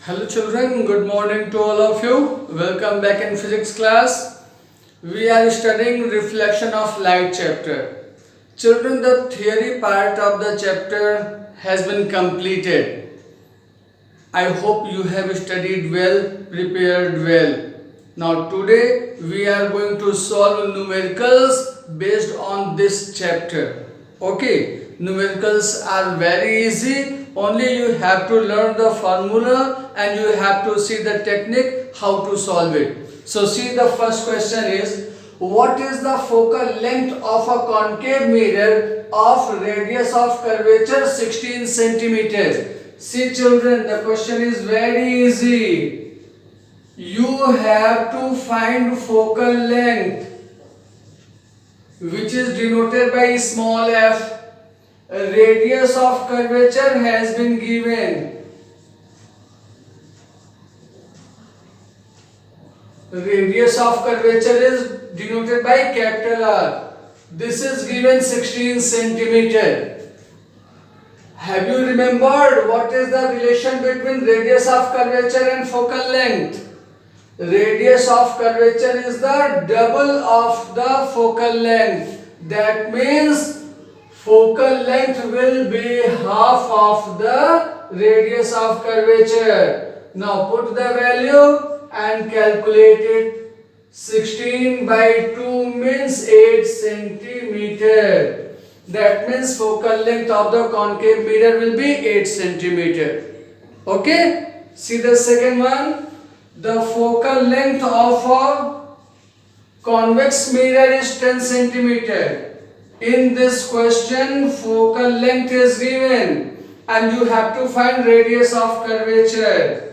Hello children, good morning to all of you. Welcome back in physics class. We are studying reflection of light chapter. Children, the theory part of the chapter has been completed. I hope you have studied well, prepared well. Now today we are going to solve numericals based on this chapter. Okay, numericals are very easy. Only you have to learn the formula and you have to see the technique how to solve it. So see, the first question is, what is the focal length of a concave mirror of radius of curvature 16 centimeters? See children, the question is very easy. You have to find focal length, which is denoted by small f. A radius of curvature has been given. Radius of curvature is denoted by capital R. This is given 16 centimeter. Have you remembered what is the relation between radius of curvature and focal length? Radius of curvature is the double of the focal length. That means focal length will be half of the radius of curvature. Now put the value and calculate it. 16 by 2 means 8 centimeter. That means focal length of the concave mirror will be 8 centimeter. Okay? See the second one. The focal length of a convex mirror is 10 centimeter. In this question, focal length is given and you have to find radius of curvature.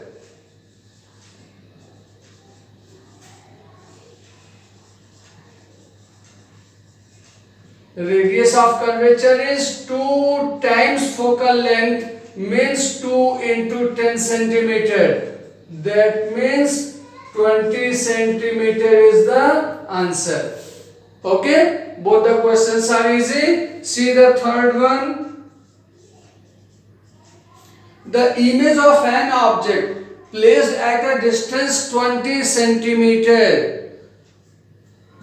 Radius of curvature is 2 times focal length, means 2 into 10 centimeter. That means 20 centimeter is the answer. Okay? Both the questions are easy. See the third one. The image of an object placed at a distance 20 centimeter.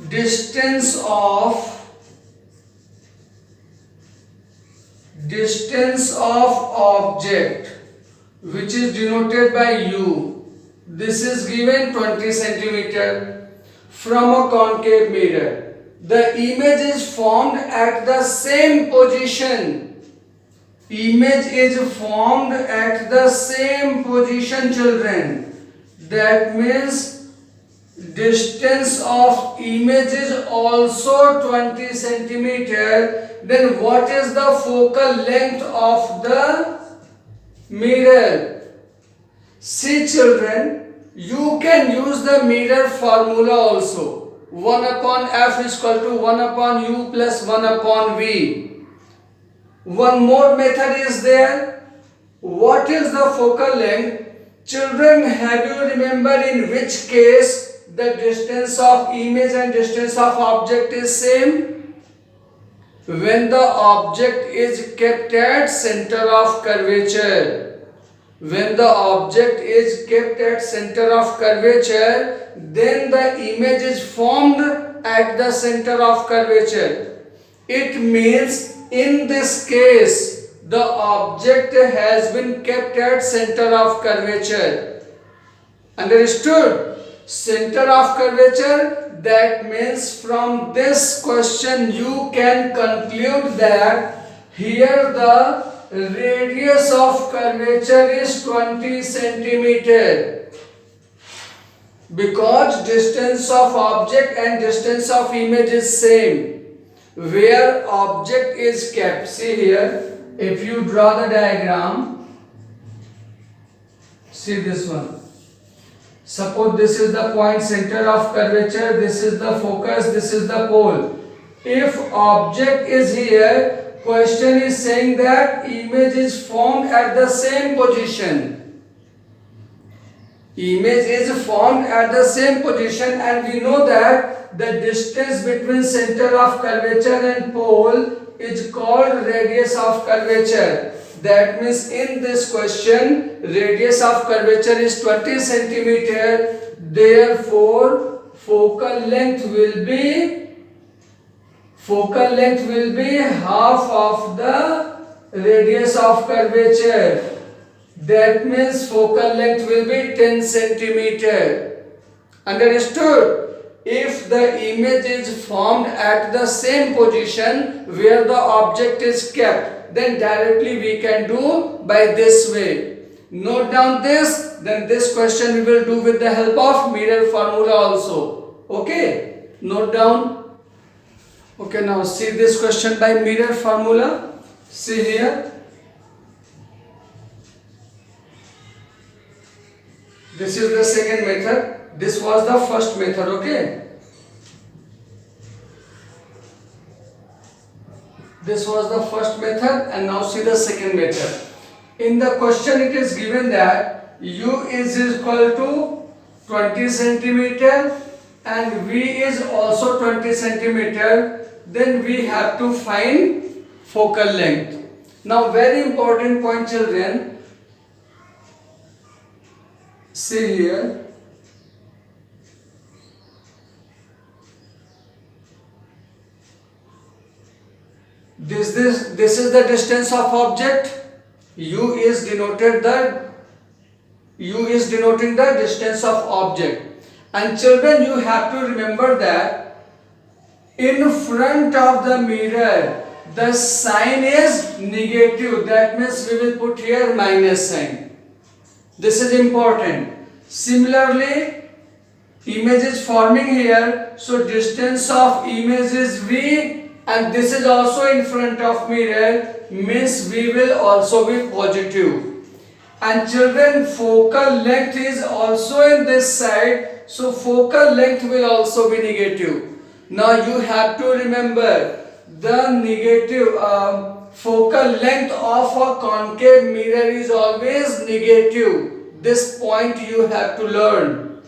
Distance of object, which is denoted by u. This is given 20 centimeter from a concave mirror. The image is formed at the same position. Image is formed at the same position, children. That means distance of image is also 20 centimeter. Then what is the focal length of the mirror? See children, you can use the mirror formula also. 1 upon f is equal to 1 upon u plus 1 upon v. One more method is there. What is the focal length? Children, have you remembered in which case the distance of image and distance of object is same? When the object is kept at center of curvature. When the object is kept at center of curvature, then the image is formed at the center of curvature. It means in this case, the object has been kept at center of curvature. Understood? Center of curvature, that means from this question you can conclude that here the radius of curvature is 20 centimeter. Because distance of object and distance of image is same. Where object is kept, see here, if you draw the diagram, see this one. Suppose this is the point center of curvature, this is the focus, this is the pole. If object is here, question is saying that image is formed at the same position. Image is formed at the same position and we know that the distance between center of curvature and pole is called radius of curvature. That means in this question, radius of curvature is 20 centimeter. Therefore, focal length will be half of the radius of curvature. That means focal length will be 10 centimeter. Understood? If the image is formed at the same position where the object is kept, then directly we can do by this way. Note down this, then this question we will do with the help of mirror formula also. Okay? Note down. Okay, now see this question by mirror formula. See here. This is the second method. This was the first method, okay? This was the first method, and now see the second method. In the question it is given that U is equal to 20 centimeter and V is also 20 centimeter. Then we have to find focal length. Now very important point, children. See here. This is the distance of object. U is denoting the distance of object. And children, you have to remember that in front of the mirror the sign is negative. That means we will put here minus sign. This is important. Similarly, image is forming here, so distance of image is V, and this is also in front of mirror, means V will also be positive. And children, focal length is also in this side, so focal length will also be negative. Now you have to remember the negative focal length of a concave mirror is always negative. This point you have to learn.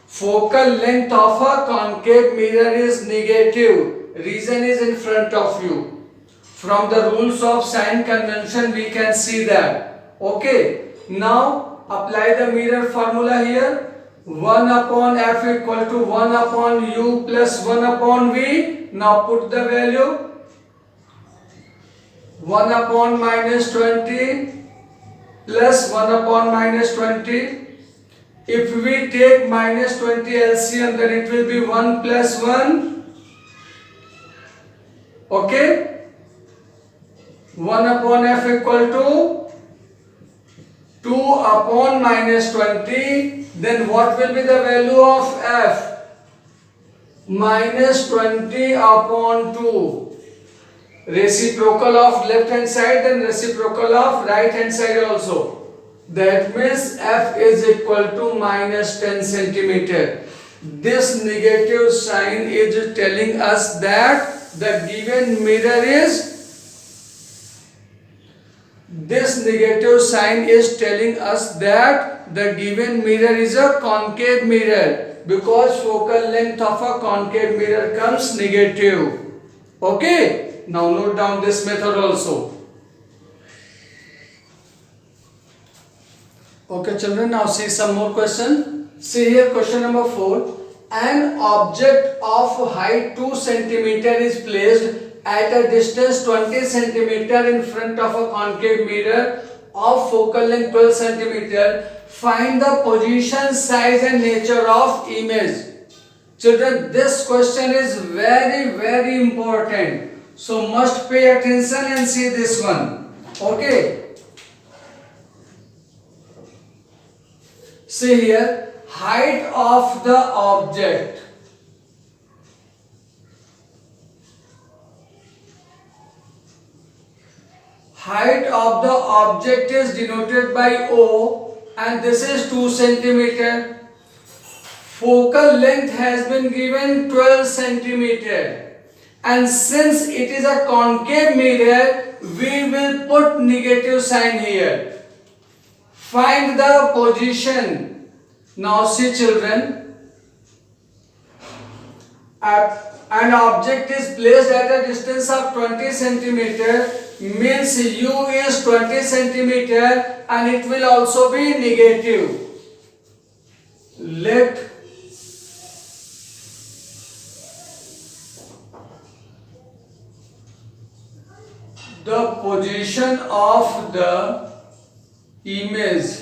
Focal length of a concave mirror is negative. Reason is in front of you. From the rules of sign convention we can see that. Okay. Now apply the mirror formula here. 1 upon f equal to 1 upon u plus 1 upon v. Now put the value. 1 upon minus 20 plus 1 upon minus 20. If we take minus 20 LCM, then it will be 1 plus 1. Okay. 1 upon f equal to 2 upon minus 20. Then what will be the value of f? Minus 20 upon 2. Reciprocal of left hand side, then reciprocal of right hand side also. That means f is equal to minus 10 centimeter. This negative sign is telling us that the given mirror is a concave mirror, because focal length of a concave mirror comes negative. Okay. Now note down this method also. Okay children, now see some more question. See here question number 4. An object of height 2 cm is placed at a distance 20 cm in front of a concave mirror of focal length 12 cm. Find the position, size and nature of image. Children, this question is very, very important. So must pay attention and see this one. Okay. See here, height of the object. Height of the object is denoted by O, and this is 2 cm. Focal length has been given 12 cm. And since it is a concave mirror, we will put negative sign here. Find the position. Now see children, I and object is placed at a distance of 20 centimeter, means u is 20 centimeter and it will also be negative. Let the position of the image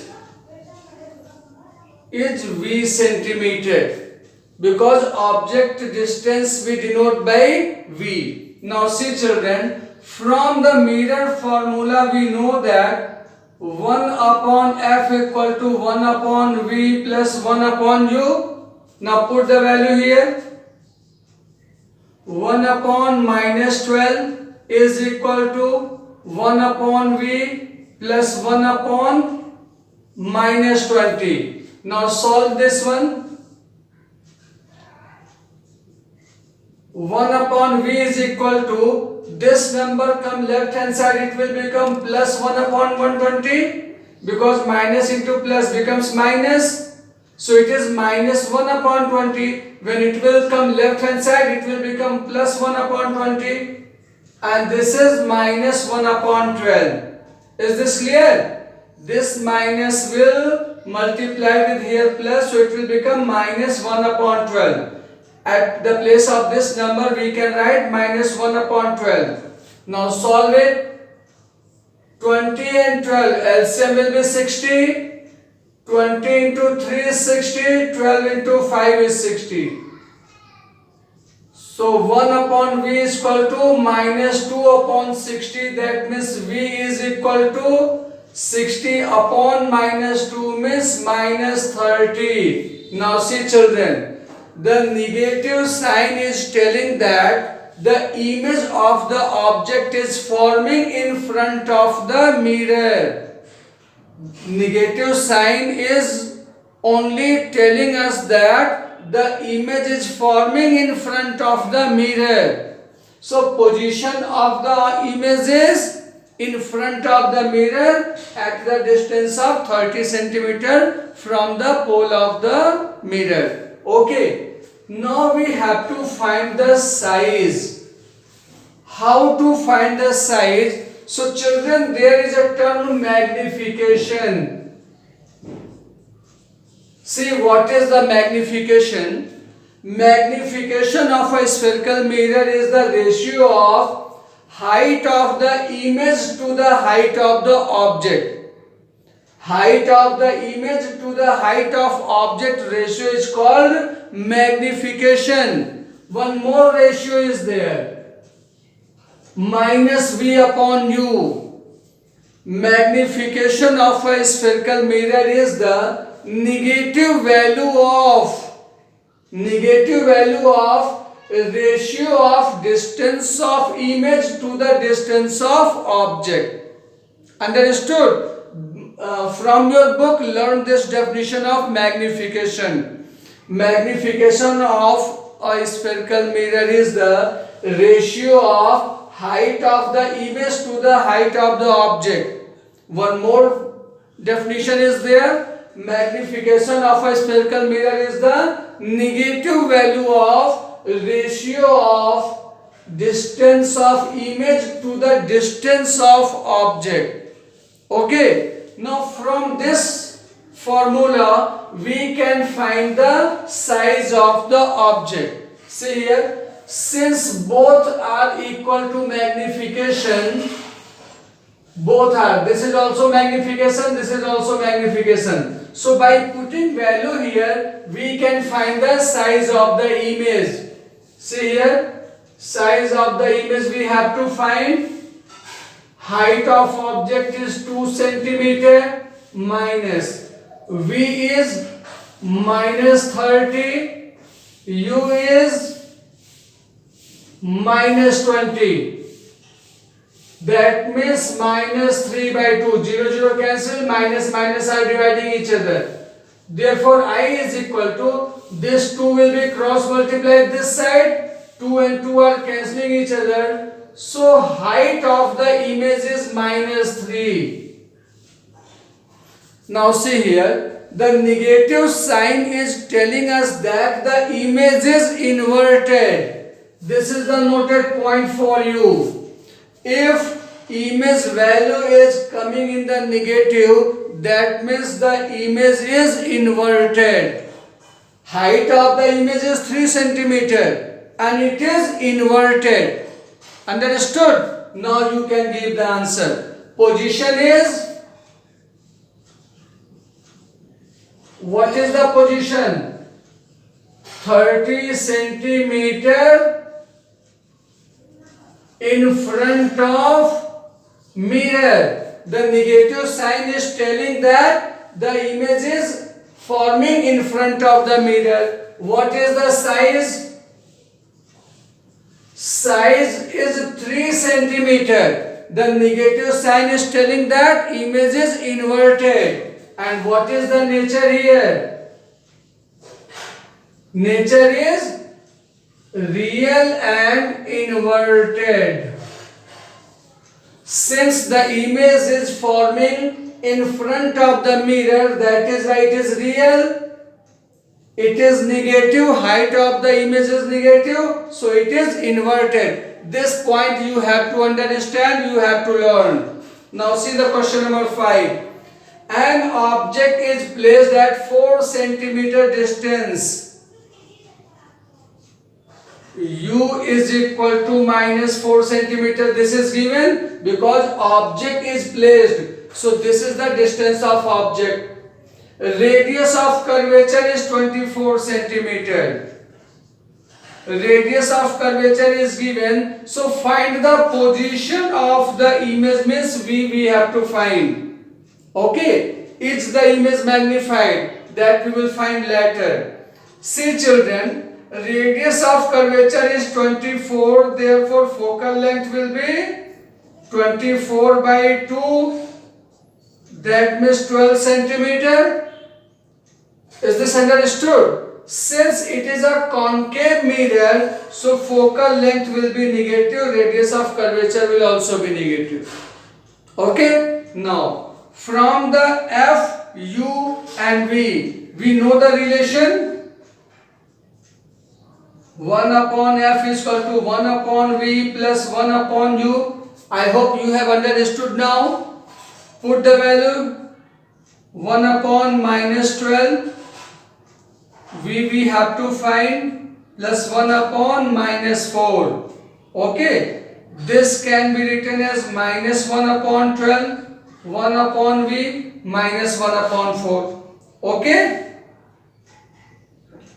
is v centimeter, because object distance we denote by v. Now see children, from the mirror formula we know that 1 upon f equal to 1 upon v plus 1 upon u. Now put the value here. 1 upon minus 12 is equal to 1 upon v plus 1 upon minus 20. Now solve this one. 1 upon v is equal to, this number come left hand side, it will become plus 1 upon 120, because minus into plus becomes minus. So it is minus 1 upon 20. When it will come left hand side, it will become plus 1 upon 20. And this is minus 1 upon 12. Is this clear? This minus will multiply with here plus, so it will become minus 1 upon 12. At the place of this number we can write minus 1 upon 12. Now solve it. 20 and 12, LCM will be 60. 20 into 3 is 60, 12 into 5 is 60. So 1 upon v is equal to minus 2 upon 60, that means v is equal to 60 upon minus 2 means minus 30. Now see children, the negative sign is telling that the image of the object is forming in front of the mirror. Negative sign is only telling us that the image is forming in front of the mirror. So position of the image is in front of the mirror at the distance of 30 centimeter from the pole of the mirror. Okay, now we have to find the size. How to find the size? So children, there is a term magnification. See, what is the magnification? Magnification of a spherical mirror is the ratio of height of the image to the height of the object. Height of the image to the height of object ratio is called magnification. One more ratio is there. Minus v upon u. Magnification of a spherical mirror is the negative value of ratio of distance of image to the distance of object. Understood? From your book, learn this definition of magnification. Magnification of a spherical mirror is the ratio of height of the image to the height of the object. One more definition is there. Magnification of a spherical mirror is the negative value of ratio of distance of image to the distance of object. Okay, now from this formula we can find the size of the object. See here, since both are equal to magnification, both are, this is also magnification, this is also magnification. So by putting value here, we can find the size of the image. See here, size of the image we have to find. Height of object is 2 centimeter minus v is minus 30, u is minus 20. That means minus 3 by 2. 0, 0 cancel. Minus, minus are dividing each other. Therefore, I is equal to, this 2 will be cross multiplied this side. 2 and 2 are cancelling each other. So, height of the image is minus 3. Now see here, the negative sign is telling us that the image is inverted. This is the noted point for you. If image value is coming in the negative, that means the image is inverted. Height of the image is 3 centimeter and it is inverted. Understood? Now you can give the answer. Position is, what is the position? 30 centimeter in front of mirror. The negative sign is telling that the image is forming in front of the mirror. What is the size? Size is 3 centimeter. The negative sign is telling that image is inverted. And what is the nature here? Nature is real and inverted. Since the image is forming in front of the mirror, that is why it is real. It is negative, height of the image is negative, so it is inverted. This point you have to understand, you have to learn. Now see the question number 5. An object is placed at 4 centimeter distance. U is equal to minus 4 centimeter. This is given because object is placed. So this is the distance of object. Radius of curvature is 24 centimeter. Radius of curvature is given. So find the position of the image, means we have to find. Okay. Is the image magnified? That we will find later. See children. Radius of curvature is 24, therefore focal length will be 24 by 2, that means 12 centimeter. Is this understood? Since it is a concave mirror, so focal length will be negative, radius of curvature will also be negative. Okay? Now, from the F, U and V, we know the relation. 1 upon F is equal to 1 upon V plus 1 upon U. I hope you have understood now. Put the value 1 upon minus 12. V we have to find plus 1 upon minus 4. Okay. This can be written as minus 1 upon 12, 1 upon V minus 1 upon 4. Okay.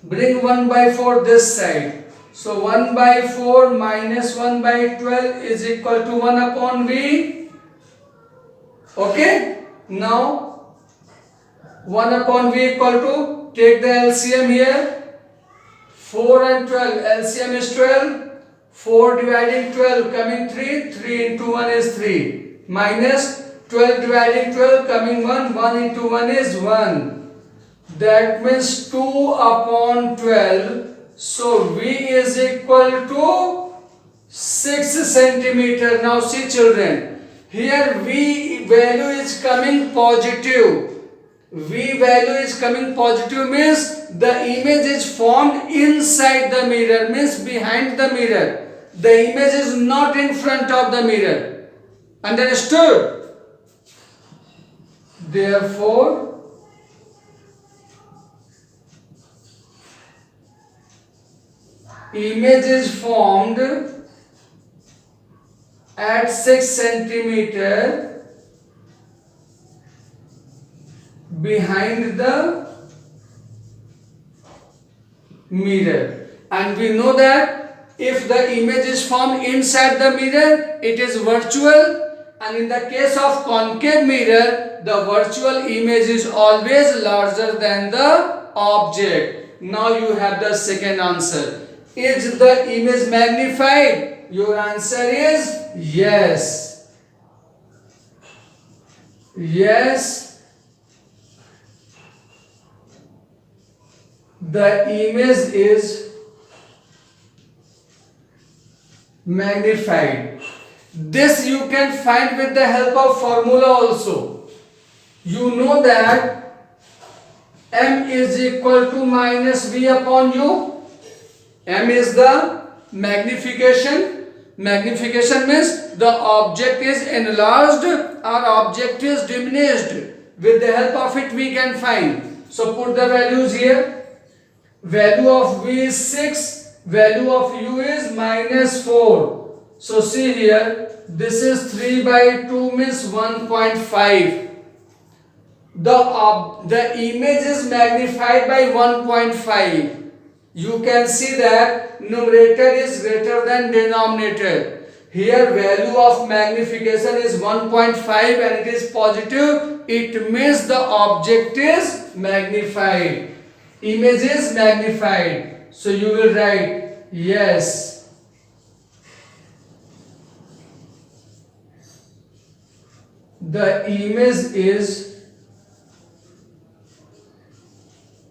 Bring 1 by 4 this side. So 1 by 4 minus 1 by 12 is equal to 1 upon V. Okay. Now 1 upon V equal to, take the LCM here. 4 and 12. LCM is 12. 4 dividing 12 coming 3. 3 into 1 is 3. Minus 12 dividing 12 coming 1. 1 into 1 is 1. That means 2 upon 12. So V is equal to 6 centimeter. Now see children, here V value is coming positive. V value is coming positive means the image is formed inside the mirror, means behind the mirror. The image is not in front of the mirror. Understood? Therefore, image is formed at 6 centimeter behind the mirror. And we know that if the image is formed inside the mirror, it is virtual, and in the case of concave mirror, the virtual image is always larger than the object. Now you have the second answer. Is the image magnified? Your answer is yes. Yes. The image is magnified. This you can find with the help of formula also. You know that M is equal to minus V upon U. M is the magnification. Magnification means the object is enlarged or object is diminished. With the help of it we can find. So put the values here. Value of V is 6, value of U is -4. So see here, this is 3 by 2 means 1.5. The image is magnified by 1.5. You can see that numerator is greater than denominator. Here value of magnification is 1.5 and it is positive. It means the object is magnified. Image is magnified. So you will write yes. The image is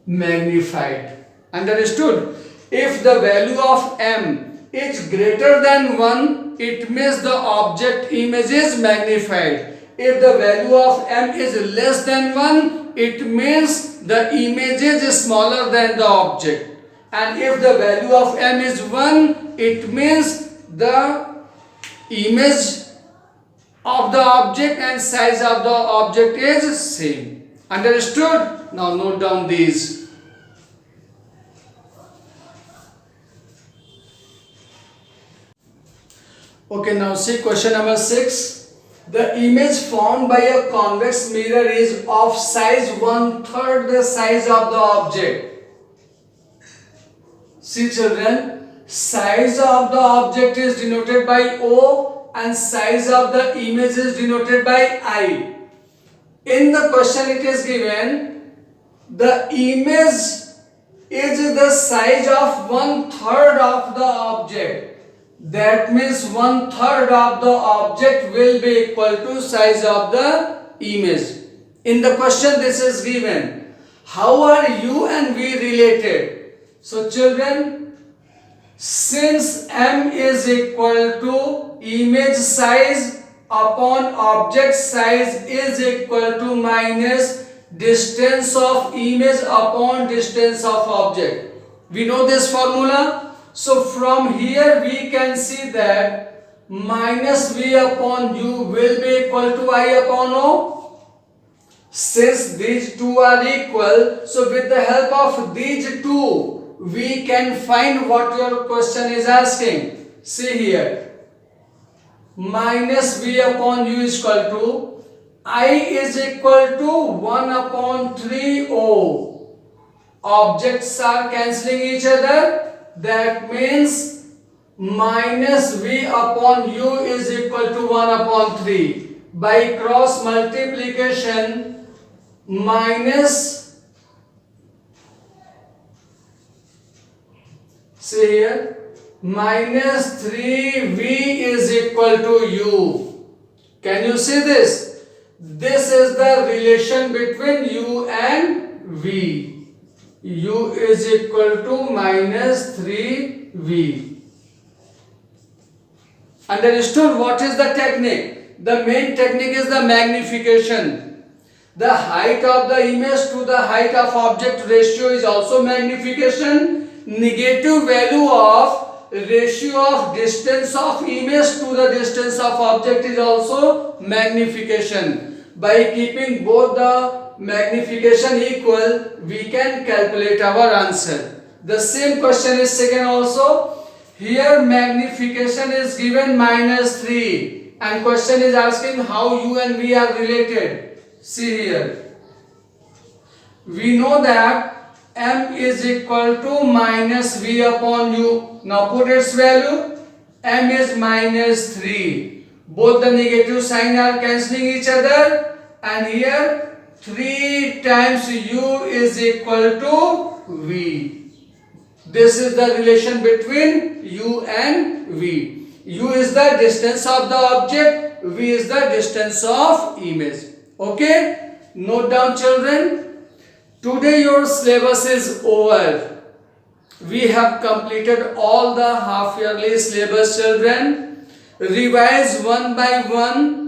magnified. Understood? If the value of m is greater than 1, it means the object image is magnified. If the value of m is less than 1, it means the image is smaller than the object. And if the value of m is 1, it means the image of the object and size of the object is same. Understood? Now note down these. Okay, now see question number 6. The image formed by a convex mirror is of size 1/3 the size of the object. See children, size of the object is denoted by O and size of the image is denoted by I. In the question it is given, the image is the size of 1/3 of the object. That means 1/3 of the object will be equal to size of the image. In the question this is given. How are U and V related? So children, since M is equal to image size upon object size is equal to minus distance of image upon distance of object. We know this formula. So from here we can see that minus V upon U will be equal to I upon O. Since these two are equal, so with the help of these two, we can find what your question is asking. See here. Minus V upon U is equal to I is equal to 1 upon 3 O. Objects are cancelling each other. That means minus V upon U is equal to 1 upon 3. By cross multiplication, minus, see here, minus 3V is equal to U. Can you see this? This is the relation between U and V. U is equal to minus 3V. Understood? What is the technique? The main technique is the magnification. The height of the image to the height of object ratio is also magnification. Negative value of ratio of distance of image to the distance of object is also magnification. By keeping both the magnification equal, we can calculate our answer. The same question is second also. Here magnification is given minus 3 and question is asking how U and V are related. See here. We know that M is equal to minus V upon U. Now put its value. M is minus 3. Both the negative sign are cancelling each other and here 3 times U is equal to V. This is the relation between U and V. U is the distance of the object, V is the distance of image. Okay? Note down children. Today your syllabus is over. We have completed all the half yearly syllabus children. Revise one by one.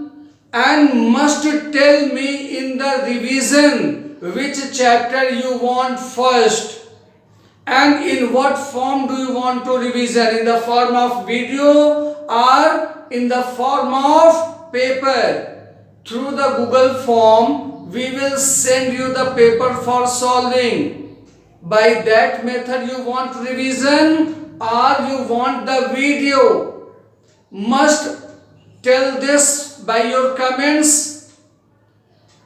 And must tell me in the revision which chapter you want first. And in what form do you want to revision? In the form of video or in the form of paper? Through the Google form, we will send you the paper for solving. By that method you want revision or you want the video? Must tell this by your comments,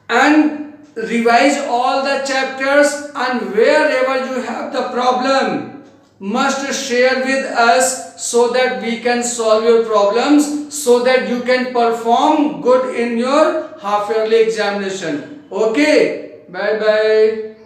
and revise all the chapters, and wherever you have the problem must share with us so that we can solve your problems, so that you can perform good in your half yearly examination. Okay, bye bye.